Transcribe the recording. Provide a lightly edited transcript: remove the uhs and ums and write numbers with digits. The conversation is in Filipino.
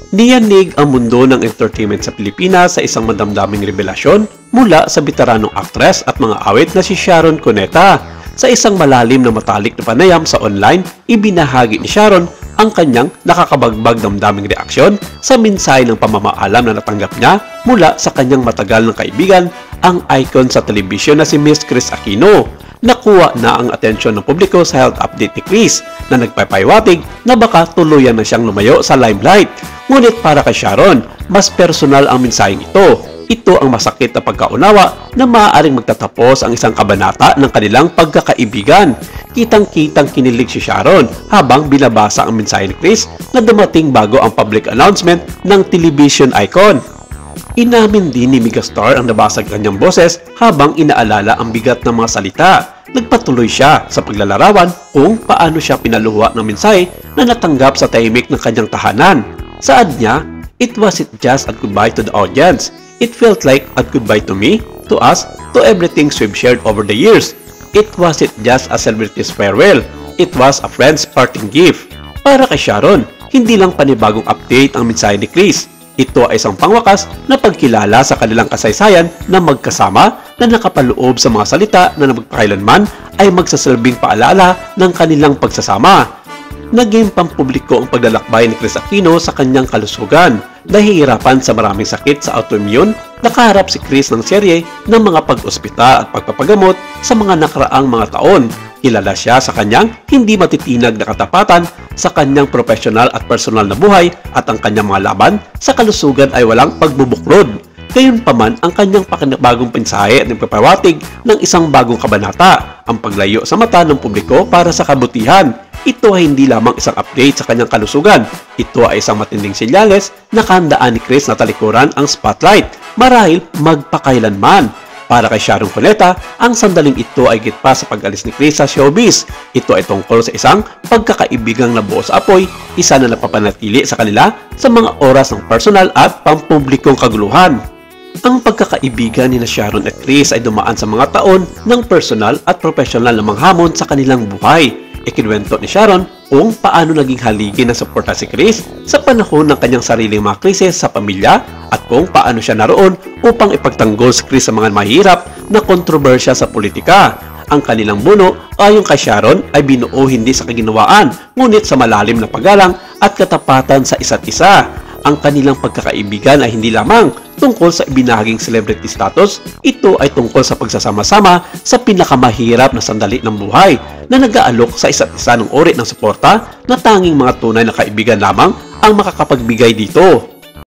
Niyanig ang mundo ng entertainment sa Pilipinas sa isang madamdaming revelasyon mula sa veteranong aktres at mga awit na si Sharon Cuneta. Sa isang malalim na matalik na panayam sa online, ibinahagi ni Sharon ang kanyang nakakabagbag damdaming reaksyon sa mensahe ng pamamaalam na natanggap niya mula sa kanyang matagal ng kaibigan, ang icon sa telebisyon na si Miss Kris Aquino. Nakuha na ang atensyon ng publiko sa health update ni Kris na nagpapaywatig na baka tuluyan na siyang lumayo sa limelight. Ngunit para kay Sharon, mas personal ang mensaheng ito. Ito ang masakit na pagkaunawa na maaaring magtatapos ang isang kabanata ng kanilang pagkakaibigan. Kitang-kitang kinilig si Sharon habang binabasa ang mensahe ni Kris na dumating bago ang public announcement ng television icon. Inamin din ni megastar ang nabasag kanyang boses habang inaalala ang bigat ng mga salita. Nagpatuloy siya sa paglalarawan kung paano siya pinaluha ng mensahe na natanggap sa tahimik ng kanyang tahanan. Saad niya, "It wasn't just a goodbye to the audience. It felt like a goodbye to me, to us, to everything we've shared over the years. It wasn't just a celebrity's farewell. It was a friend's parting gift." Para kay Sharon, hindi lang panibagong update ang mensahe ni Kris. Ito ay isang pangwakas na pagkilala sa kanilang kasaysayan na magkasama na nakapaloob sa mga salita na magpakailanman ay magsasilbing paalala ng kanilang pagsasama. Naging pampubliko ang paglalakbay ni Kris Aquino sa kanyang kalusugan. Nahihirapan sa maraming sakit sa autoimmune, nakaharap si Kris ng serye ng mga pag-ospital at pagpapagamot sa mga nakaraang mga taon. Kilala siya sa kanyang hindi matitinag na katapatan sa kanyang profesional at personal na buhay at ang kanyang mga laban sa kalusugan ay walang pagbubuklod. Gayunpaman, ang kanyang pakinabagong mensahe at nagpapawatig ng isang bagong kabanata, ang paglayo sa mata ng publiko para sa kabutihan. Ito ay hindi lamang isang update sa kanyang kalusugan. Ito ay isang matinding senyales na kahandaan ni Kris na talikuran ang spotlight, marahil magpakailanman. Para kay Sharon Cuneta, ang sandaling ito ay higit pa sa pag-alis ni Kris sa showbiz. Ito ay tungkol sa isang pagkakaibigang nabuo sa apoy, isa na napapanatili sa kanila sa mga oras ng personal at pampublikong kaguluhan. Ang pagkakaibigan ni Sharon at Kris ay dumaan sa mga taon ng personal at profesional na manghamon sa kanilang buhay. Ikinuwento ni Sharon kung paano naging haligi ng suporta si Kris sa panahon ng kanyang sariling mga krisis sa pamilya at kung paano siya naroon upang ipagtanggol si Kris sa mga mahirap na kontrobersya sa politika. Ang kanilang buno ayon kay Sharon ay binuo hindi sa kaginawaan ngunit sa malalim na paggalang at katapatan sa isa't isa. Ang kanilang pagkakaibigan ay hindi lamang tungkol sa ibinahaging celebrity status, ito ay tungkol sa pagsasama-sama sa pinakamahirap na sandali ng buhay na nag-aalok sa isa't isa ng uri ng suporta na tanging mga tunay na kaibigan lamang ang makakapagbigay dito.